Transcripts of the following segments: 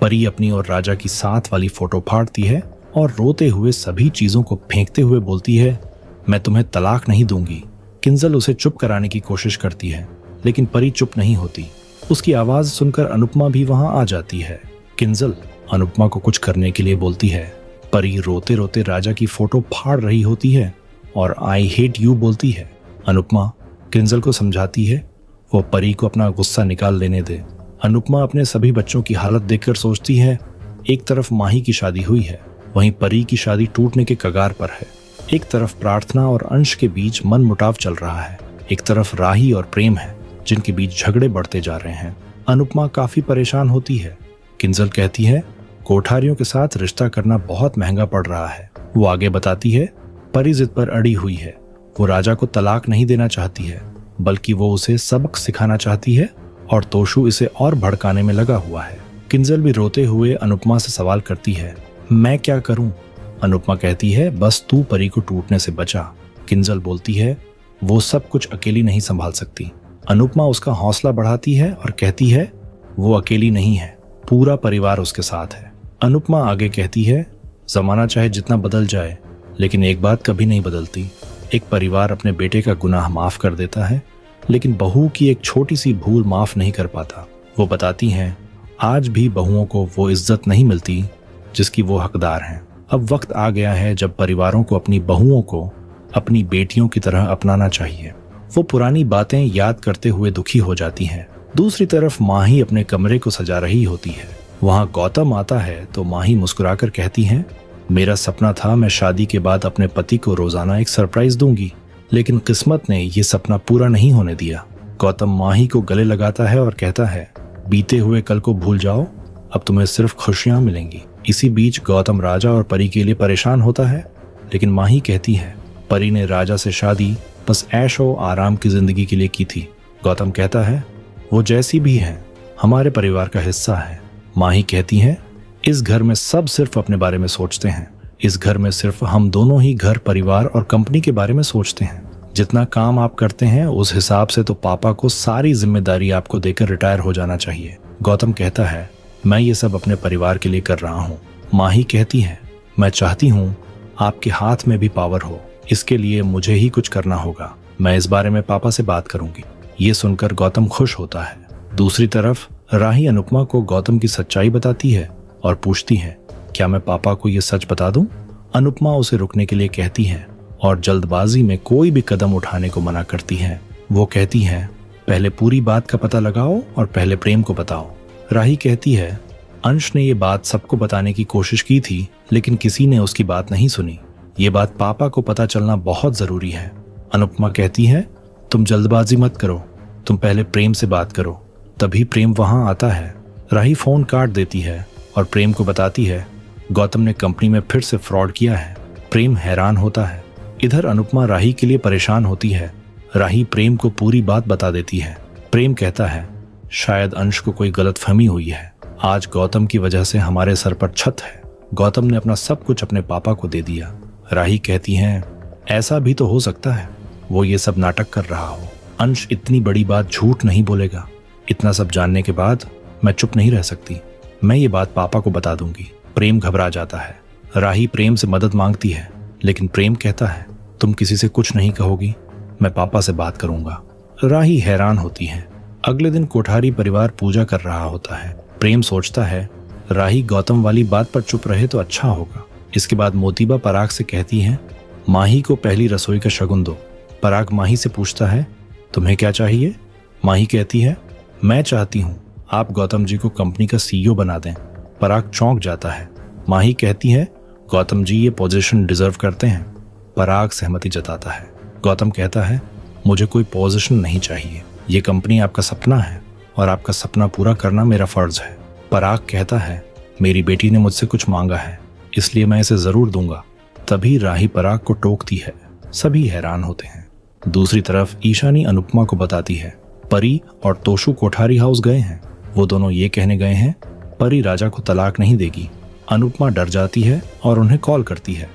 परी अपनी और राजा की साथ वाली फोटो फाड़ती है और रोते हुए सभी चीजों को फेंकते हुए बोलती है, मैं तुम्हें तलाक नहीं दूंगी। किंजल उसे चुप कराने की कोशिश करती है, लेकिन परी चुप नहीं होती। उसकी आवाज सुनकर अनुपमा भी वहां आ जाती है। किंजल अनुपमा को कुछ करने के लिए बोलती है। परी रोते रोते राजा की फोटो फाड़ रही होती है और आई हेट यू बोलती है। अनुपमा किंजल को समझाती है वो परी को अपना गुस्सा निकाल लेने दे। अनुपमा अपने सभी बच्चों की हालत देखकर सोचती है, एक तरफ माही की शादी हुई है, वहीं परी की शादी टूटने के कगार पर है। एक तरफ प्रार्थना और अंश के बीच मन मुटाव चल रहा है, एक तरफ राही और प्रेम है जिनके बीच झगड़े बढ़ते जा रहे हैं। अनुपमा काफी परेशान होती है। किंजल कहती है कोठारियों के साथ रिश्ता करना बहुत महंगा पड़ रहा है। वो आगे बताती है परी जिद पर अड़ी हुई है। वो राजा को तलाक नहीं देना चाहती है, बल्कि वो उसे सबक सिखाना चाहती है और तोशु इसे और भड़काने में लगा हुआ है। किंजल भी रोते हुए अनुपमा से सवाल करती है, मैं क्या करूं? अनुपमा कहती है बस तू परी को टूटने से बचा। किंजल बोलती है वो सब कुछ अकेली नहीं संभाल सकती। अनुपमा उसका हौसला बढ़ाती है और कहती है वो अकेली नहीं है, पूरा परिवार उसके साथ है। अनुपमा आगे कहती है जमाना चाहे जितना बदल जाए, लेकिन एक बात कभी नहीं बदलती, एक परिवार अपने बेटे का गुनाह माफ कर देता है, लेकिन बहू की एक छोटी सी भूल माफ नहीं कर पाता। वो बताती हैं आज भी बहुओं को वो इज्जत नहीं मिलती जिसकी वो हकदार हैं। अब वक्त आ गया है जब परिवारों को अपनी बहुओं को अपनी बेटियों की तरह अपनाना चाहिए। वो पुरानी बातें याद करते हुए दुखी हो जाती हैं। दूसरी तरफ माही अपने कमरे को सजा रही होती है। वहां गौतम आता है तो माही मुस्कुराकर कहती है मेरा सपना था मैं शादी के बाद अपने पति को रोजाना एक सरप्राइज दूंगी, लेकिन किस्मत ने ये सपना पूरा नहीं होने दिया। गौतम माही को गले लगाता है और कहता है बीते हुए कल को भूल जाओ, अब तुम्हें सिर्फ खुशियां मिलेंगी। इसी बीच गौतम राजा और परी के लिए परेशान होता है, लेकिन माही कहती है परी ने राजा से शादी बस ऐशो आराम की जिंदगी के लिए की थी। गौतम कहता है वो जैसी भी है हमारे परिवार का हिस्सा है। माही कहती है इस घर में सब सिर्फ अपने बारे में सोचते हैं, इस घर में सिर्फ हम दोनों ही घर परिवार और कंपनी के बारे में सोचते हैं। जितना काम आप करते हैं उस हिसाब से तो पापा को सारी जिम्मेदारी आपको देकर रिटायर हो जाना चाहिए। गौतम कहता है मैं ये सब अपने परिवार के लिए कर रहा हूँ। माही कहती है मैं चाहती हूँ आपके हाथ में भी पावर हो, इसके लिए मुझे ही कुछ करना होगा। मैं इस बारे में पापा से बात करूंगी। ये सुनकर गौतम खुश होता है। दूसरी तरफ राही अनुपमा को गौतम की सच्चाई बताती है और पूछती है क्या मैं पापा को ये सच बता दूं? अनुपमा उसे रुकने के लिए कहती है और जल्दबाजी में कोई भी कदम उठाने को मना करती है। वो कहती है पहले पूरी बात का पता लगाओ और पहले प्रेम को बताओ। राही कहती है अंश ने ये बात सबको बताने की कोशिश की थी, लेकिन किसी ने उसकी बात नहीं सुनी। ये बात पापा को पता चलना बहुत जरूरी है। अनुपमा कहती है तुम जल्दबाजी मत करो, तुम पहले प्रेम से बात करो। तभी प्रेम वहां आता है। राही फोन काट देती है और प्रेम को बताती है गौतम ने कंपनी में फिर से फ्रॉड किया है। प्रेम हैरान होता है। इधर अनुपमा राही के लिए परेशान होती है। राही प्रेम को पूरी बात बता देती है। प्रेम कहता है शायद अंश को कोई गलतफहमी हुई है, आज गौतम की वजह से हमारे सर पर छत है। गौतम ने अपना सब कुछ अपने पापा को दे दिया। राही कहती है ऐसा भी तो हो सकता है वो ये सब नाटक कर रहा हो। अंश इतनी बड़ी बात झूठ नहीं बोलेगा। इतना सब जानने के बाद मैं चुप नहीं रह सकती, मैं ये बात पापा को बता दूंगी। प्रेम घबरा जाता है। राही प्रेम से मदद मांगती है, लेकिन प्रेम कहता है तुम किसी से कुछ नहीं कहोगी, मैं पापा से बात करूंगा। राही हैरान होती है। अगले दिन कोठारी परिवार पूजा कर रहा होता है। प्रेम सोचता है राही गौतम वाली बात पर चुप रहे तो अच्छा होगा। इसके बाद मोतीबा पराग से कहती है माही को पहली रसोई का शगुन दो। पराग माही से पूछता है तुम्हें क्या चाहिए? माही कहती है मैं चाहती हूँ आप गौतम जी को कंपनी का सीईओ बना दें। पराग चौंक जाता है। माही कहती है गौतम जी ये पोजीशन डिजर्व करते हैं। पराग सहमति जताता है। गौतम कहता है मुझे कोई पोजीशन नहीं चाहिए, ये कंपनी आपका सपना है और आपका सपना पूरा करना मेरा फर्ज है। पराग कहता है मेरी बेटी ने मुझसे कुछ मांगा है, इसलिए मैं इसे जरूर दूंगा। तभी राही पराग को टोकती है। सभी हैरान होते हैं। दूसरी तरफ ईशानी अनुपमा को बताती है परी और तोशु कोठारी हाउस गए हैं। वो दोनों ये कहने गए हैं परी राजा को तलाक नहीं देगी। अनुपमा डर जाती है और उन्हें कॉल करती है।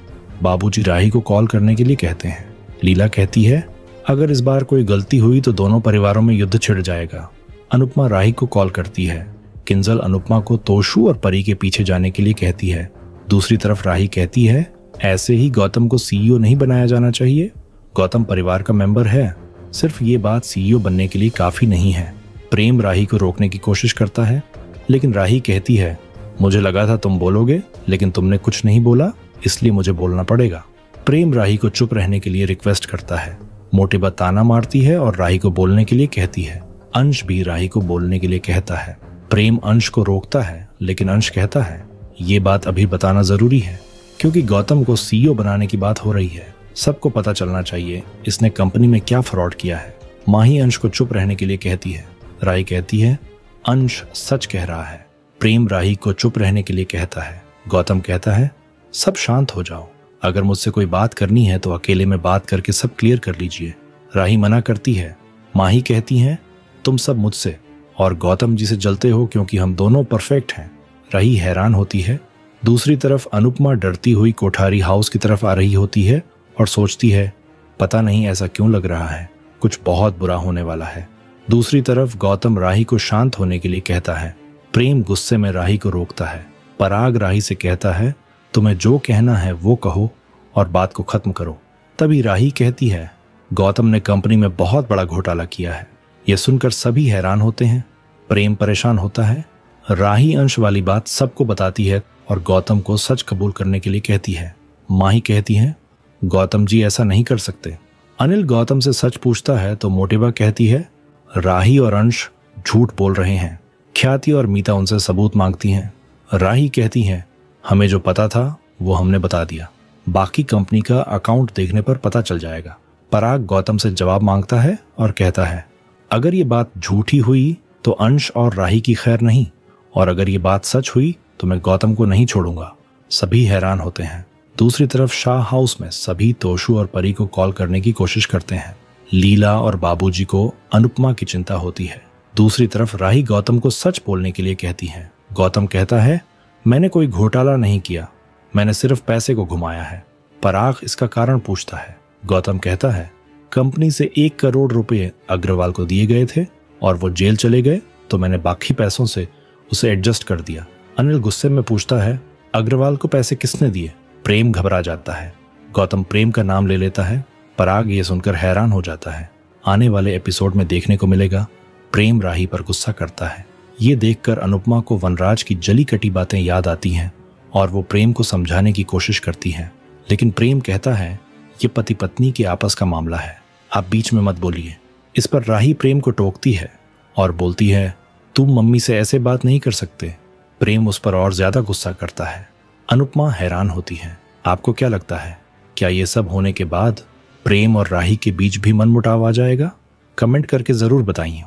बाबूजी राही को कॉल करने के लिए कहते हैं। लीला कहती है अगर इस बार कोई गलती हुई तो दोनों परिवारों में युद्ध छिड़ जाएगा। अनुपमा राही को कॉल करती है। किंजल अनुपमा को तोशु और परी के पीछे जाने के लिए कहती है। दूसरी तरफ राही कहती है, ऐसे ही गौतम को सीईओ नहीं बनाया जाना चाहिए। गौतम परिवार का मेंबर है, सिर्फ ये बात सीईओ बनने के लिए काफी नहीं है। प्रेम राही को रोकने की कोशिश करता है, लेकिन राही कहती है, मुझे लगा था तुम बोलोगे, लेकिन तुमने कुछ नहीं बोला, इसलिए मुझे बोलना पड़ेगा। प्रेम राही को चुप रहने के लिए रिक्वेस्ट करता है। मोटिबा ताना मारती है और राही को बोलने के लिए कहती है। अंश भी राही को बोलने के लिए कहता है। प्रेम अंश को रोकता है, लेकिन अंश कहता है, ये बात अभी बताना जरूरी है, क्योंकि गौतम को सीईओ बनाने की बात हो रही है। सबको पता चलना चाहिए इसने कंपनी में क्या फ्रॉड किया है। माही अंश को चुप रहने के लिए कहती है। राही कहती है, अंश सच कह रहा है। प्रेम राही को चुप रहने के लिए कहता है। गौतम कहता है, सब शांत हो जाओ, अगर मुझसे कोई बात करनी है तो अकेले में बात करके सब क्लियर कर लीजिए। राही मना करती है। माही कहती है, तुम सब मुझसे और गौतम जी से जलते हो क्योंकि हम दोनों परफेक्ट हैं। राही हैरान होती है। दूसरी तरफ अनुपमा डरती हुई कोठारी हाउस की तरफ आ रही होती है और सोचती है, पता नहीं ऐसा क्यों लग रहा है, कुछ बहुत बुरा होने वाला है। दूसरी तरफ गौतम राही को शांत होने के लिए कहता है। प्रेम गुस्से में राही को रोकता है। पराग राही से कहता है, तुम्हें जो कहना है वो कहो और बात को खत्म करो। तभी राही कहती है, गौतम ने कंपनी में बहुत बड़ा घोटाला किया है। यह सुनकर सभी हैरान होते हैं। प्रेम परेशान होता है। राही अंश वाली बात सबको बताती है और गौतम को सच कबूल करने के लिए कहती है। माही कहती है, गौतम जी ऐसा नहीं कर सकते। अनिल गौतम से सच पूछता है तो मोटिबा कहती है, राही और अंश झूठ बोल रहे हैं। ख्याति और मीता उनसे सबूत मांगती हैं। राही कहती हैं, हमें जो पता था वो हमने बता दिया, बाकी कंपनी का अकाउंट देखने पर पता चल जाएगा। पराग गौतम से जवाब मांगता है और कहता है, अगर ये बात झूठी हुई तो अंश और राही की खैर नहीं, और अगर ये बात सच हुई तो मैं गौतम को नहीं छोड़ूंगा। सभी हैरान होते हैं। दूसरी तरफ शाह हाउस में सभी तोशु और परी को कॉल करने की कोशिश करते हैं। लीला और बाबूजी को अनुपमा की चिंता होती है। दूसरी तरफ राही गौतम को सच बोलने के लिए कहती है। गौतम कहता है, मैंने कोई घोटाला नहीं किया, मैंने सिर्फ पैसे को घुमाया है। पराग इसका कारण पूछता है। गौतम कहता है, कंपनी से 1 करोड़ रुपए अग्रवाल को दिए गए थे और वो जेल चले गए तो मैंने बाकी पैसों से उसे एडजस्ट कर दिया। अनिल गुस्से में पूछता है, अग्रवाल को पैसे किसने दिए? प्रेम घबरा जाता है। गौतम प्रेम का नाम ले लेता है। पराग ये सुनकर हैरान हो जाता है। आने वाले एपिसोड में देखने को मिलेगा प्रेम राही पर गुस्सा करता है। ये देखकर अनुपमा को वनराज की जली कटी बातें याद आती हैं और वो प्रेम को समझाने की कोशिश करती है, लेकिन प्रेम कहता है, ये पति पत्नी के आपस का मामला है, आप बीच में मत बोलिए। इस पर राही प्रेम को टोकती है और बोलती है, तुम मम्मी से ऐसे बात नहीं कर सकते। प्रेम उस पर और ज्यादा गुस्सा करता है। अनुपमा हैरान होती है। आपको क्या लगता है, क्या ये सब होने के बाद प्रेम और राही के बीच भी मनमुटाव आ जाएगा? कमेंट करके जरूर बताइए।